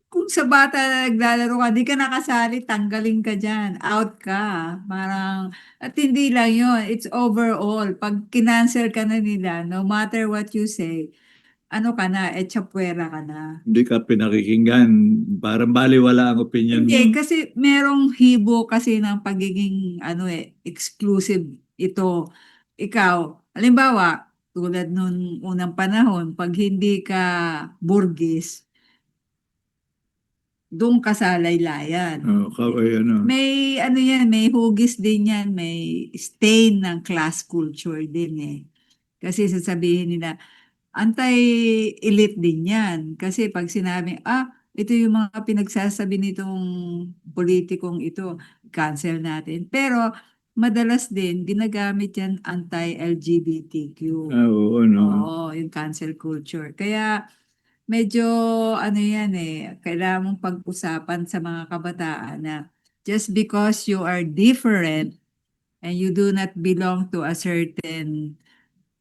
Kung sa bata naglalaro ka, di ka nakasali, tanggalin ka dyan, out ka. Parang, at hindi lang yun, it's overall. Pag kinancel ka na nila, no matter what you say, ka na, chapwera ka na. Hindi ka pinakikinggan, parang baliwala ang opinion Hindi, mo. kasi merong hibo kasi ng pagiging, exclusive ito. Ikaw, halimbawa, tulad nung unang panahon, pag hindi ka burgis, doon ka sa laylayan. May yan, may hugis din yan, may stain ng class culture din eh. Kasi sasabihin nila, anti-elite din yan. Kasi pag sinabi, ito yung mga pinagsasabi nitong politikong ito, cancel natin. Pero madalas din ginagamit yan anti-LGBTQ. Oo, no. Oo, yung cancel culture. Kaya medyo ano yan kailangan mong pag-usapan sa mga kabataan na just because you are different and you do not belong to a certain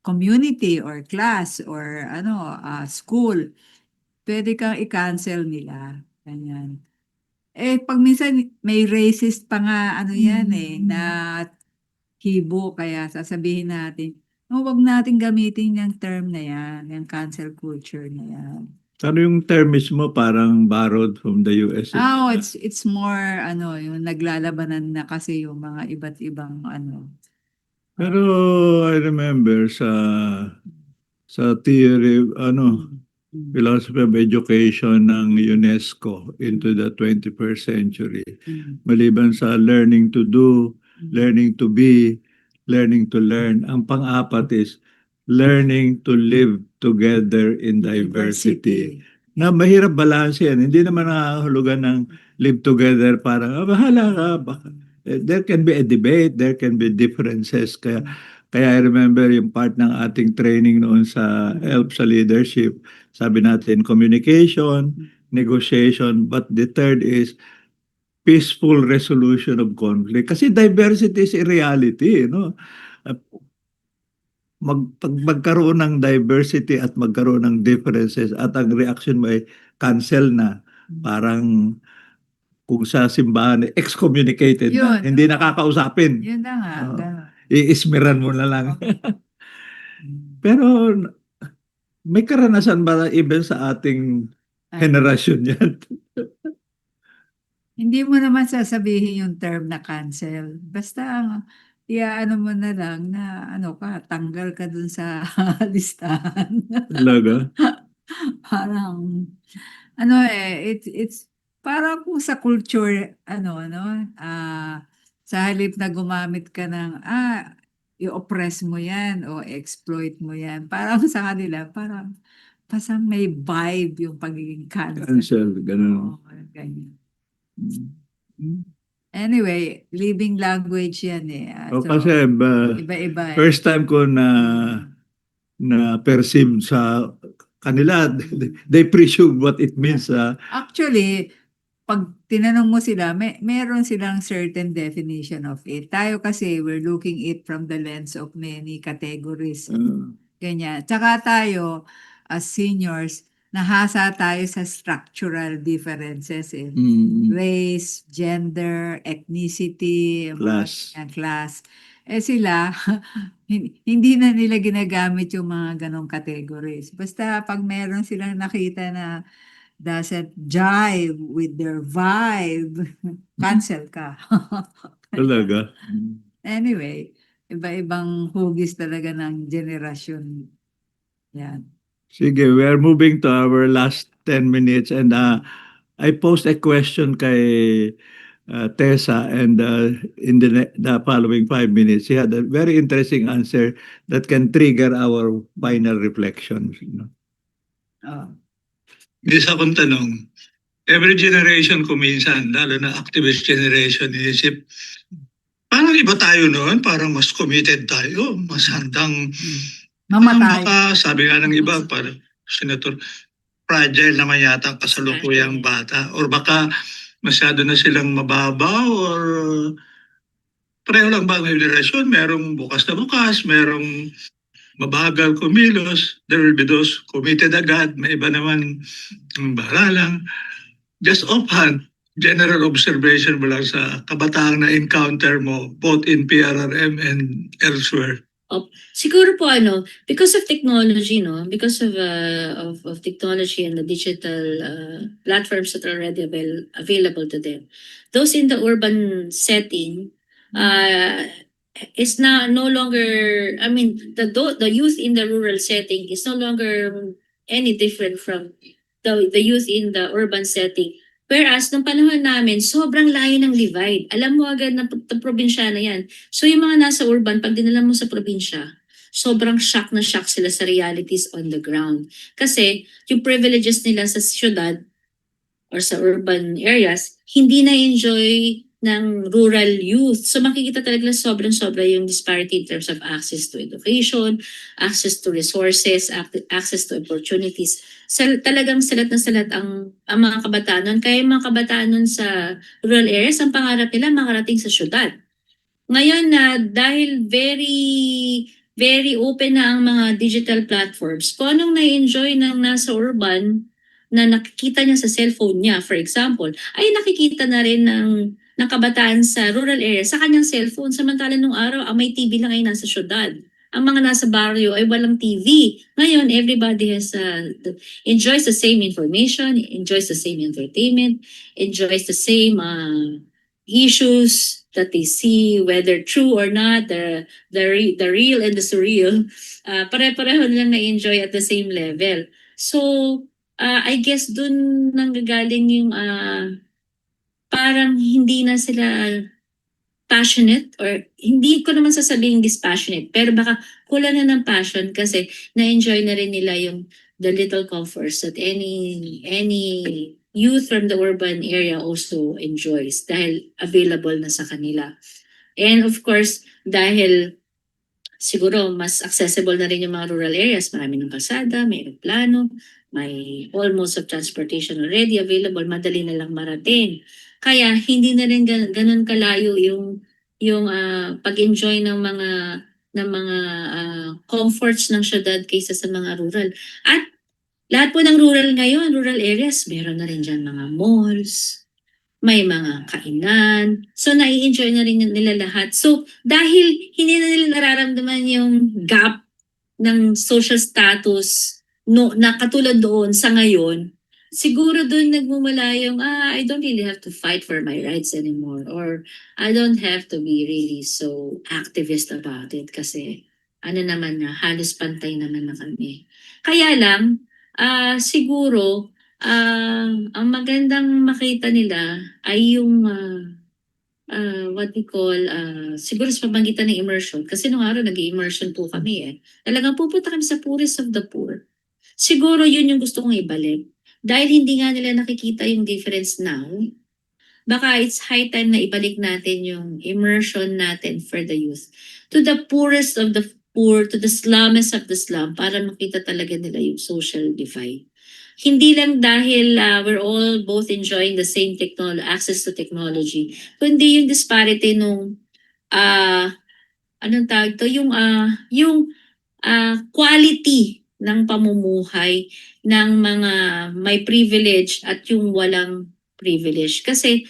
community or class or school, pwede kang i-cancel nila. Ganyan. Pag minsan may racist pa nga na hibo, kaya sasabihin natin, "Oh, wag nating gamitin yung term na yan, yung cancel culture na yan." Ano yung term mismo parang borrowed from the US? Oh, it's more yung naglalabanan na kasi yung mga iba't ibang Pero I remember sa theory, Mm, philosophy of education ng UNESCO into the 21st century. mm, Maliban sa learning to do, mm. learning to be, learning to learn. Ang pang-apat is learning to live together in diversity. Na mahirap balanse yan. Hindi naman nakahulugan ng live together parang, bahala ka. There can be a debate, there can be differences. Kaya I remember yung part ng ating training noon sa ELP sa leadership. Sabi natin, communication, negotiation, but the third is peaceful resolution of conflict. Kasi diversity is a reality, no? Pag magkaroon ng diversity at magkaroon ng differences at ang reaction mo ay cancel na, parang kung sa simbahan, excommunicated na, Yun, hindi oo. nakakausapin. Yun na nga, Oo. ganun. Iismiran mo na lang. Mm. Pero may karanasan ba even sa ating henerasyon yan? Hindi mo naman sasabihin yung term na cancel. Basta iaano mo na lang na tanggal ka dun sa listahan. Talaga? Parang it's parang kung sa culture sa halip na gumamit ka ng i-oppress mo yan o exploit mo yan. Parang sa kanila, parang may vibe yung pagiging cancel. Cancel, ganun. Oo, ganyan. Anyway, living language yan O So, kasi iba-iba first time ko na perceive sa kanila, they presume what it means. Actually, pag tinanong mo sila, meron silang certain definition of it. Tayo kasi, we're looking it from the lens of many categories. Ganyan. Tsaka tayo, as seniors, nahasa tayo sa structural differences race, gender, ethnicity, Class. class. Sila, hindi na nila ginagamit yung mga ganong categories. Basta pag meron silang nakita na doesn't jive with their vibe, cancel ka. Talaga. Anyway, iba-ibang hugis talaga ng generasyon. Yan. Sige, we are moving to our last 10 minutes and I posed a question kay Tessa and in the following 5 minutes, she had a very interesting answer that can trigger our final reflections. Oh. Isa kong tanong, every generation ko minsan, lalo na activist generation, inisip, parang iba tayo noon, parang mas committed tayo, mas handang Mamatay. baka sabi nga ng iba, parang Senator, fragile naman yata ang kasalukuyang bata or baka masyado na silang mababaw or pareho lang ba ang henerasyon? Merong bukas na bukas, merong mabagal kumilos, there will be those committed agad, may iba naman bahala lang. Just offhand, general observation mo lang sa kabataang na-encounter mo both in PRRM and elsewhere. Siguro po because of technology, because of technology and the digital platforms that are already available to them, those in the urban setting is now no longer, I mean, the youth in the rural setting is no longer any different from the youth in the urban setting. Whereas, nung panahon namin, sobrang layo ng divide. Alam mo agad na probinsyano yan. So, yung mga nasa urban, pag dinala mo sa probinsya, sobrang shock na shock sila sa realities on the ground. Kasi, yung privileges nila sa syudad, or sa urban areas, hindi na-enjoy ng rural youth. So makikita talaga sobrang-sobra yung disparity in terms of access to education, access to resources, access to opportunities. Talagang salat na salat ang mga kabataan nun. Kaya yung mga kabataan nun sa rural areas, ang pangarap nila makarating sa syudad. Ngayon na dahil very open na ang mga digital platforms, kung anong na-enjoy ng nasa urban na nakikita niya sa cellphone niya, for example, ay nakikita na rin ng kabataan sa rural area sa kanyang cellphone. Samantala nung araw, ang may TV lang ay nasa syudad. Ang mga nasa barrio ay walang TV. Ngayon, everybody enjoys the same information, enjoys the same entertainment, enjoys the same issues that they see, whether true or not, the real and the surreal, pare-pareho nilang na-enjoy at the same level. So, I guess dun nanggagaling yung parang hindi na sila passionate, or hindi ko naman sasabihin dispassionate, pero baka kulang na ng passion kasi na-enjoy na rin nila yung the little comforts that any youth from the urban area also enjoys dahil available na sa kanila. And of course, dahil siguro mas accessible na rin yung mga rural areas, marami ng kalsada, may aeroplano, may all modes of transportation already available, madali na lang marating. Kaya hindi na rin ganun kalayo yung pag-enjoy ng mga comforts ng syudad kaysa sa mga rural. At lahat po ng rural ngayon, rural areas, meron na rin dyan mga malls, may mga kainan. So, nai-enjoy na rin nila lahat. So, dahil hindi na nila nararamdaman yung gap ng social status na katulad doon sa ngayon, siguro doon nagmumula yung, I don't really have to fight for my rights anymore, or I don't have to be really so activist about it kasi ano naman na, halos pantay naman na kami. Kaya lang, siguro, ang magandang makita nila ay yung what we call, siguro sa pamagitan ng immersion. Kasi nung araw nag-immersion po kami eh. Talagang pupunta kami sa poorest of the poor. Siguro yun yung gusto kong ibalik. Dahil hindi nga nila nakikita yung difference now, baka it's high time na ibalik natin yung immersion natin for the youth. To the poorest of the poor, to the slumest of the slum, para makita talaga nila yung social divide. Hindi lang dahil we're all both enjoying the same access to technology, kundi yung disparity nung anong tawag to, yung quality ng pamumuhay ng mga may privilege at yung walang privilege. Kasi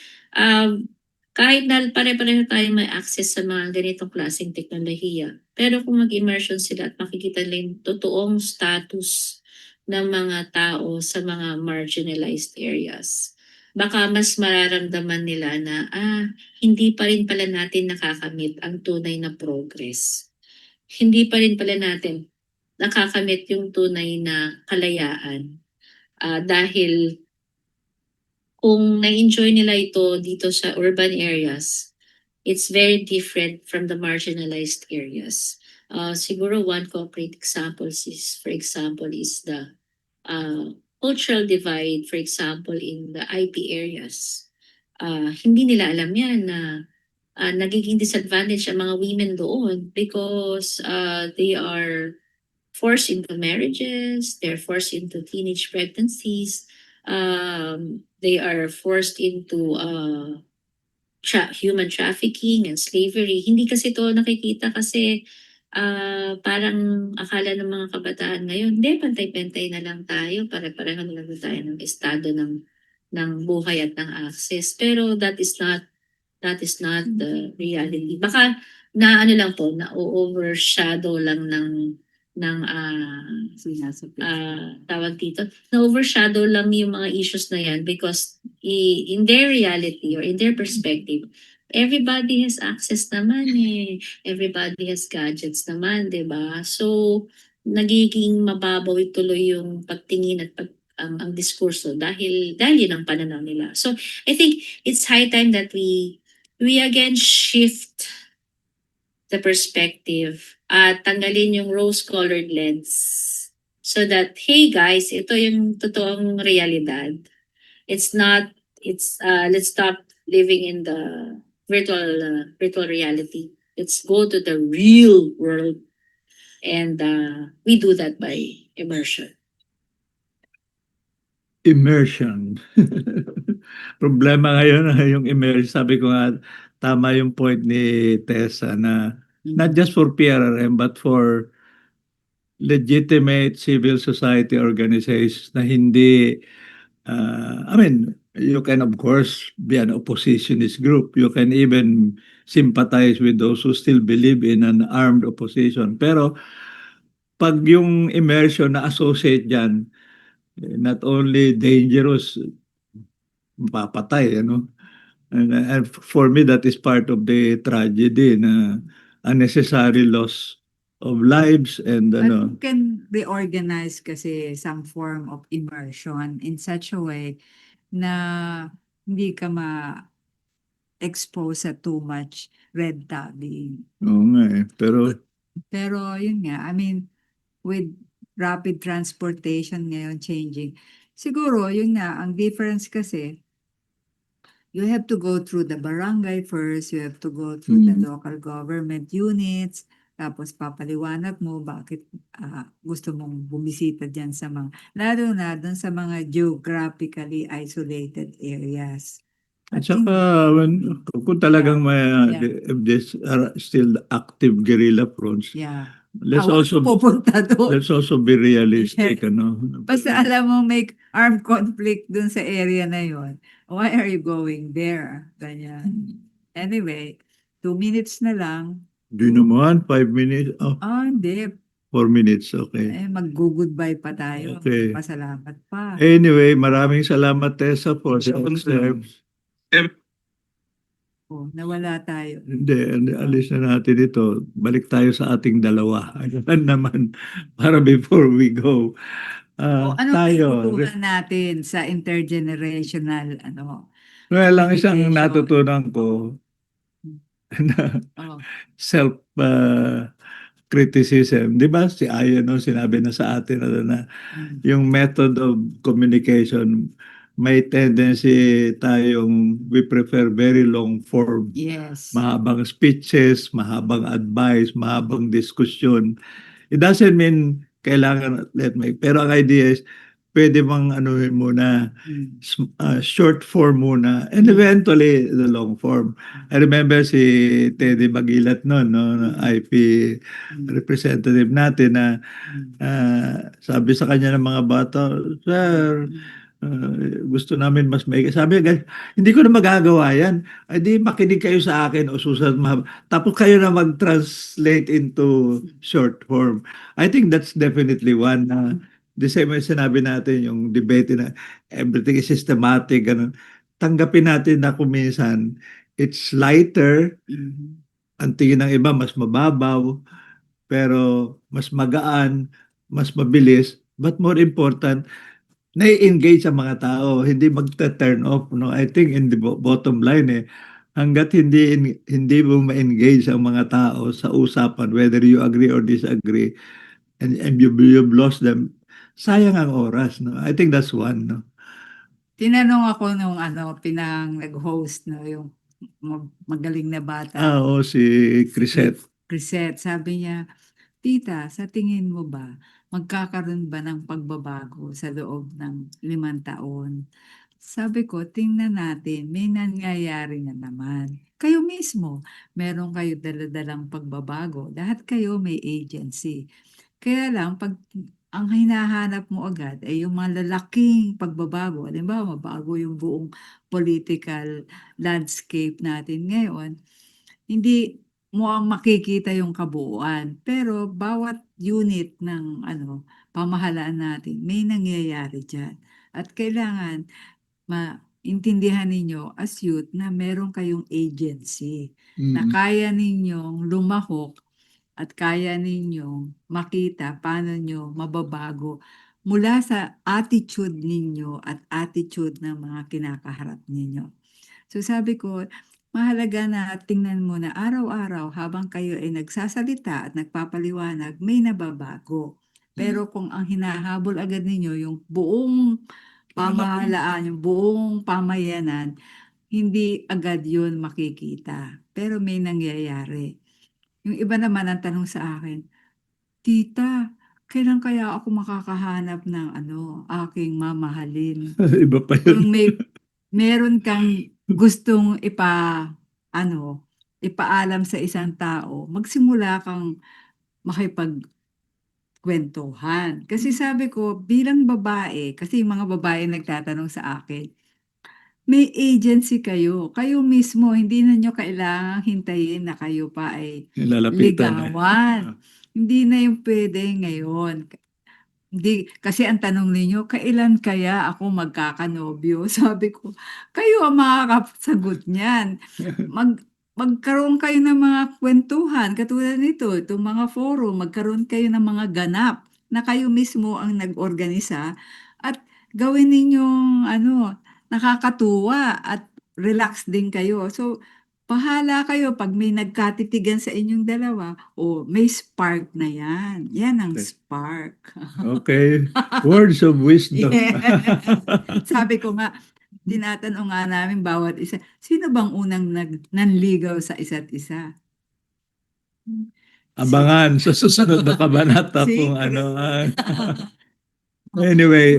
kahit na pare-pareho tayo may access sa mga ganitong klaseng teknolohiya, pero kung mag-immersion sila at makikita nila yung totoong status ng mga tao sa mga marginalized areas, baka mas mararamdaman nila na hindi pa rin pala natin nakakamit ang tunay na progress. Hindi pa rin pala natin nakakamit yung tunay na kalayaan. Dahil kung na-enjoy nila ito dito sa urban areas, it's very different from the marginalized areas. Siguro one concrete example is the cultural divide, for example, in the IP areas. Hindi nila alam yan na nagiging disadvantage ang mga women doon because they are forced into marriages, they're forced into teenage pregnancies, they are forced into human trafficking and slavery. Hindi kasi ito nakikita kasi parang akala ng mga kabataan ngayon, hindi, pantay-pantay na lang tayo, pare-pareho na lang tayo ng estado ng buhay at ng access. Pero that is not the reality. Baka na ano lang po, na overshadow lang ng tawag dito, na overshadow lang yung mga issues na yan because in their reality or in their perspective, everybody has access naman eh. Everybody has gadgets naman, di ba? So, nagiging mababaw tuloy yung pagtingin at ang diskurso dahil yun ang pananaw nila. So, I think it's high time that we again shift the perspective at tanggalin yung rose-colored lens so that, hey guys, ito yung totoong realidad. it's not, let's stop living in the virtual reality. Let's go to the real world, and we do that by immersion. Immersion. Problema ngayon yung immersion. Sabi ko nga, tama yung point ni Tessa na not just for PRRM but for legitimate civil society organizations na hindi, I mean, you can of course be an oppositionist group. You can even sympathize with those who still believe in an armed opposition. Pero pag yung immersion na associate dyan, not only dangerous, mapapatay, ano? And for me, that is part of the tragedy na unnecessary loss of lives and But ano. you can reorganize kasi some form of immersion in such a way na hindi ka ma-expose sa too much red tagging. Oo nga eh. Pero yun nga, I mean, with rapid transportation ngayon changing, siguro yun nga, ang difference kasi, you have to go through the barangay first, you have to go through the local government units, tapos papaliwanag mo bakit gusto mong bumisita dyan sa mga, lalo na dun sa mga geographically isolated areas. At saka, kung talagang may if there's still active guerrilla fronts, Yeah. let's Huwag also pupunta doon. let's also be realistic, ano. Basta alam mo may armed conflict dun sa area na yon. Why are you going there? Ganyan. Anyway, 2 minutes na lang. Di naman, 5 minutes, Hindi. 4 minutes, okay. Mag-goodbye pa tayo. Okay. Pasalamat pa. Anyway, maraming salamat Tessa for the observes. Nawala tayo. Hindi, alis na natin ito. Balik tayo sa ating dalawa. Ayan naman, para before we go. Ano Tayo, tututunan natin sa intergenerational well, ang isang communication? natutunan ko na Oh. self criticism. Di ba si Aya no, sinabi na sa atin na yung method of communication, may tendency tayong we prefer very long form. Yes. Mahabang speeches, mahabang advice, mahabang diskusyon. It doesn't mean kailangan pero ang idea is pwede bang anuhin muna, short form muna, and eventually the long form. I remember si Teddy Bagilat noon, no, IP representative natin na sabi sa kanya ng mga bata, "Sir, gusto namin mas may..." Sabi, hindi ko na magagawa yan. Ay di makinig kayo sa akin o susunod tapos kayo na mag-translate into short form. I think that's definitely one. The same way sinabi natin yung debate na everything is systematic. Ganun. Tanggapin natin na kung minsan it's lighter, ang tingin ng iba mas mababaw, pero mas magaan, mas mabilis, but more important, nai-engage ang mga tao, hindi magta-turn off, no? I think in the bottom line hangga't hindi mo ma-engage ang mga tao sa usapan, whether you agree or disagree, and you've lost them, sayang ang oras, no? I think that's one, no? Tinanong ako nung pinang nag-host, no, yung magaling na bata. Oo, si Crisette. Crisette, sabi niya, Tita, sa tingin mo ba, magkakaroon ba ng pagbabago sa loob ng 5 taon? Sabi ko, tingnan natin, may nangyayari na naman. Kayo mismo, meron kayo daladalang pagbabago. Lahat kayo may agency. Kaya lang, pag ang hinahanap mo agad ay yung mga lalaking pagbabago. Halimbawa, mabago yung buong political landscape natin ngayon. Hindi mo ang makikita yung kabuuan. Pero bawat unit ng pamahalaan natin, may nangyayari dyan. At kailangan maintindihan ninyo as youth na meron kayong agency na kaya ninyong lumahok at kaya ninyong makita paano nyo mababago mula sa attitude ninyo at attitude ng mga kinakaharap ninyo. So sabi ko, mahalaga na tingnan mo na araw-araw habang kayo ay nagsasalita at nagpapaliwanag, may nababago. Pero kung ang hinahabol agad ninyo yung buong pamahalaan, yung buong pamayanan, hindi agad yun makikita. Pero may nangyayari. Yung iba naman ang tanong sa akin, Tita, kailan kaya ako makakahanap ng aking mamahalin? Iba pa yun. Kung meron kang gustong ipaalam sa isang tao, magsimula kang makipagkwentuhan. Kasi sabi ko, bilang babae, kasi yung mga babae nagtatanong sa akin, may agency kayo. Kayo mismo, hindi na nyo kailangang hintayin na kayo pa ay Lalapitan eh. ligawan. Hindi na yung pwede ngayon. Hindi, kasi ang tanong ninyo, kailan kaya ako magkakanobyo? Sabi ko, kayo ang makakasagot niyan. Magkaroon kayo ng mga kwentuhan, katulad nito, itong mga forum, magkaroon kayo ng mga ganap na kayo mismo ang nag-organisa at gawin ninyong nakakatuwa at relax din kayo. So, bahala kayo pag may nagkatitigan sa inyong dalawa, may spark na yan. Yan ang Okay. spark. Okay. Words of wisdom. Yes. Sabi ko nga, tinatanong nga namin bawat isa, sino bang unang nanligaw sa isa't isa? Abangan sa susunod na kabanata kung Secret. ano. Anyway,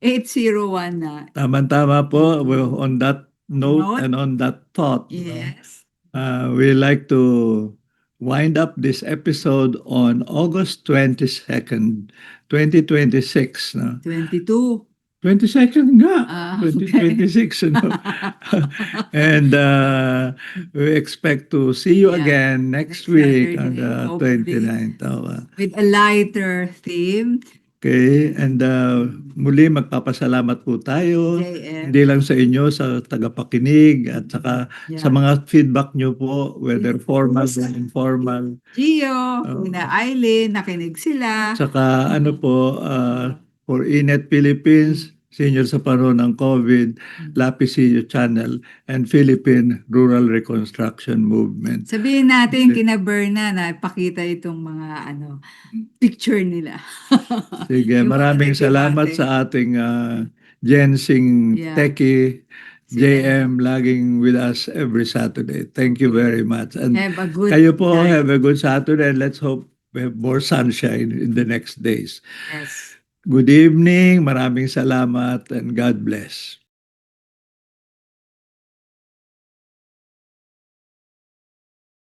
801 na. tama-tama po. Well, on that note Note? and on that thought, Yes. we like to wind up this episode on August 22nd, 2026. No? 22. 22nd nga. Okay. 2026. No? And we expect to see you Yeah. again next Next week on Saturday, the hopefully. 29th. With a lighter theme. Okay, and muli magpapasalamat po tayo, JM. hindi lang sa inyo, sa tagapakinig at saka sa Yeah. mga feedback nyo po, whether formal or informal. Gio, Oh. na Eileen, nakinig sila. Saka ano po, for Inet Philippines, senior sa panahon ng COVID, Lapisillo Channel, and Philippine Rural Reconstruction Movement. Sabihin natin Okay. kina Berna na ipakita itong mga picture nila. Sige, Yung mga maraming salamat nagdebate. sa ating Jensing Yeah. Techie, Si JM, laging with us every Saturday. Thank you very much. And Have a good kayo po, night. have a good Saturday, and let's hope we have more sunshine in the next days. Yes. Good evening, maraming salamat, and God bless.